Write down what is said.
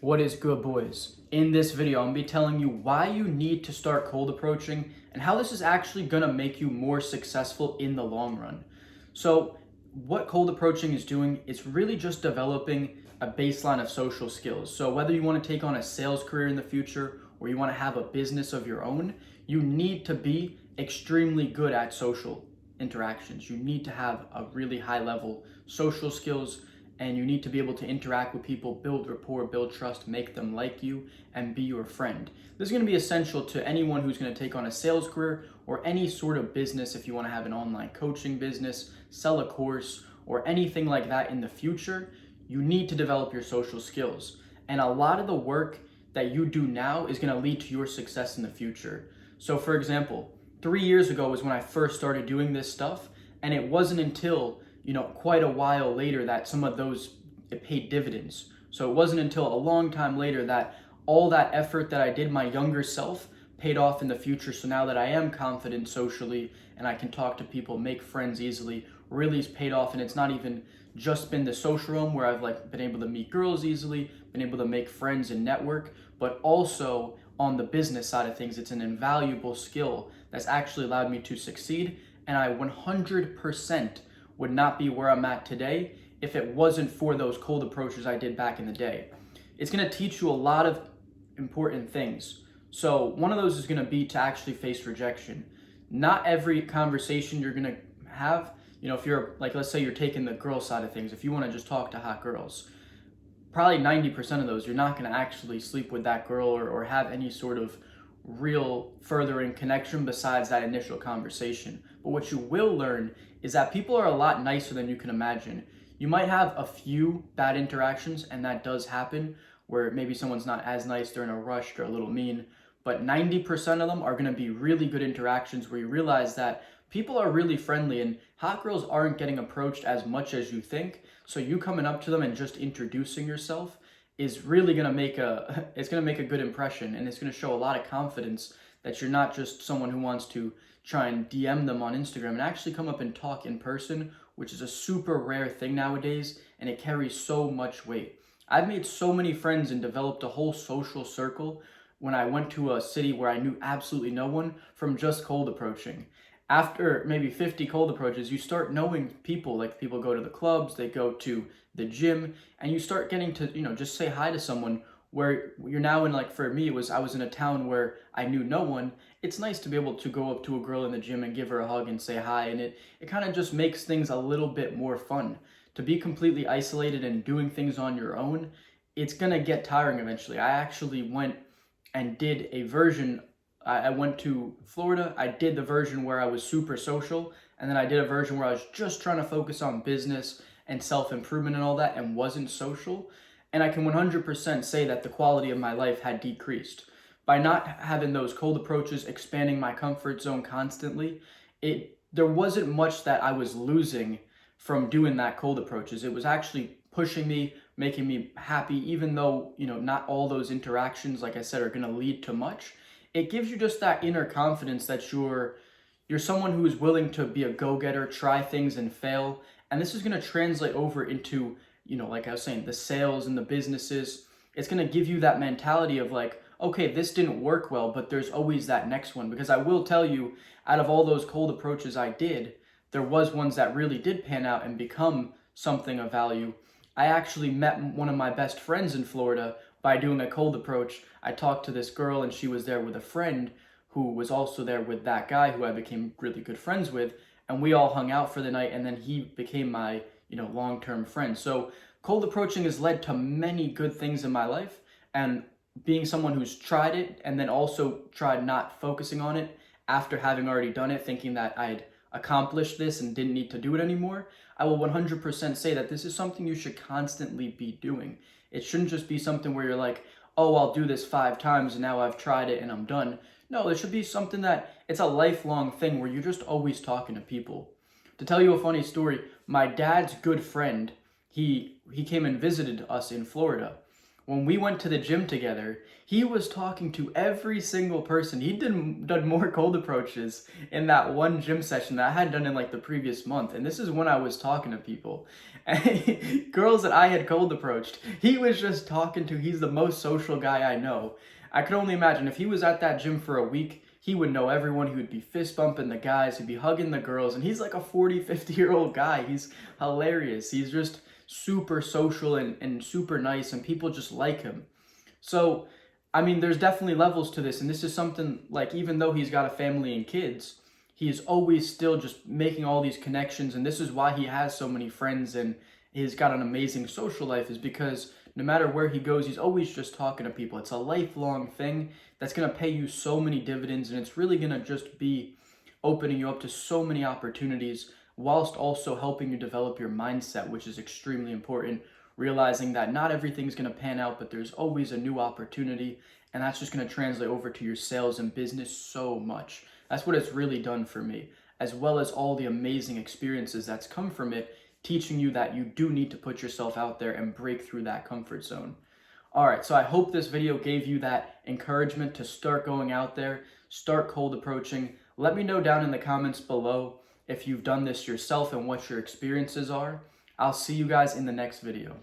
What is good, boys? In this video, I'm gonna be telling you why you need to start cold approaching and how this is actually gonna make you more successful in the long run. So, what cold approaching is doing is really just developing a baseline of social skills. So, whether you wanna take on a sales career in the future or you wanna have a business of your own, you need to be extremely good at social interactions. You need to have a really high level social skills and you need to be able to interact with people, build rapport, build trust, make them like you, and be your friend. This is going to be essential to anyone who's going to take on a sales career or any sort of business. If you want to have an online coaching business, sell a course, or anything like that in the future, you need to develop your social skills. And a lot of the work that you do now is going to lead to your success in the future. So, for example, 3 years ago was when I first started doing this stuff, and it wasn't until quite a while later that some of those it paid dividends. So it wasn't until a long time later that all that effort that I did my younger self paid off in the future. So now that I am confident socially and I can talk to people, make friends easily, really has paid off. And it's not even just been the social realm where I've been able to meet girls easily, been able to make friends and network, but also on the business side of things, it's an invaluable skill that's actually allowed me to succeed. And I 100% would not be where I'm at today if it wasn't for those cold approaches I did back in the day. It's going to teach you a lot of important things. So one of those is going to be to actually face rejection. Not every conversation you're going to have, if you're let's say you're taking the girl side of things, if you want to just talk to hot girls, probably 90% of those, you're not going to actually sleep with that girl or have any sort of real furthering connection besides that initial conversation. But what you will learn is that people are a lot nicer than you can imagine. You might have a few bad interactions, and that does happen, where maybe someone's not as nice, they're in a rush, they're a little mean, but 90% of them are going to be really good interactions where you realize that people are really friendly and hot girls aren't getting approached as much as you think. So you coming up to them and just introducing yourself is really going to make a good impression, and it's going to show a lot of confidence that you're not just someone who wants to try and DM them on Instagram and actually come up and talk in person, which is a super rare thing nowadays, and it carries so much weight. I've made so many friends and developed a whole social circle when I went to a city where I knew absolutely no one from just cold approaching. After maybe 50 cold approaches, you start knowing people. Like, people go to the clubs, they go to the gym, and you start getting to, just say hi to someone where you're now in, for me, I was in a town where I knew no one. It's nice to be able to go up to a girl in the gym and give her a hug and say hi, and it kind of just makes things a little bit more fun. To be completely isolated and doing things on your own, it's gonna get tiring eventually. I actually went and did a version. I went to Florida. I did the version where I was super social, and then I did a version where I was just trying to focus on business and self-improvement and all that and wasn't social. And I can 100% say that the quality of my life had decreased. By not having those cold approaches, expanding my comfort zone constantly, there wasn't much that I was losing from doing that cold approaches. It was actually pushing me, making me happy, even though, not all those interactions, like I said, are gonna lead to much. It gives you just that inner confidence that you're someone who is willing to be a go-getter, try things and fail. And this is going to translate over into, like I was saying, the sales and the businesses. It's going to give you that mentality of okay, this didn't work well, but there's always that next one. Because I will tell you, out of all those cold approaches I did, there was ones that really did pan out and become something of value. I actually met one of my best friends in Florida by doing a cold approach. I talked to this girl and she was there with a friend who was also there with that guy who I became really good friends with, and we all hung out for the night, and then he became my, long-term friend. So cold approaching has led to many good things in my life, and being someone who's tried it and then also tried not focusing on it after having already done it, thinking that I'd accomplished this and didn't need to do it anymore, I will 100% say that this is something you should constantly be doing. It shouldn't just be something where you're like, oh, I'll do this 5 times and now I've tried it and I'm done. No, it should be something that it's a lifelong thing where you're just always talking to people. To tell you a funny story, my dad's good friend, he came and visited us in Florida. when we went to the gym together, he was talking to every single person. He'd done more cold approaches in that one gym session that I had done in like the previous month. And this is when I was talking to people. And girls that I had cold approached, he was just talking to. He's the most social guy I know. I could only imagine if he was at that gym for a week, he would know everyone. He would be fist bumping the guys, he'd be hugging the girls. And he's like a 40, 50-year-old guy. He's hilarious. He's just super social and super nice, and people just like him. So, I mean, there's definitely levels to this, and this is something like, even though he's got a family and kids, he is always still just making all these connections, and this is why he has so many friends and he's got an amazing social life, is because no matter where he goes, he's always just talking to people. It's a lifelong thing that's going to pay you so many dividends, and it's really going to just be opening you up to so many opportunities, whilst also helping you develop your mindset, which is extremely important. Realizing that not everything's going to pan out, but there's always a new opportunity, and that's just going to translate over to your sales and business so much. That's what it's really done for me, as well as all the amazing experiences that's come from it, teaching you that you do need to put yourself out there and break through that comfort zone. All right, so I hope this video gave you that encouragement to start going out there, start cold approaching. Let me know down in the comments below if you've done this yourself and what your experiences are. I'll see you guys in the next video.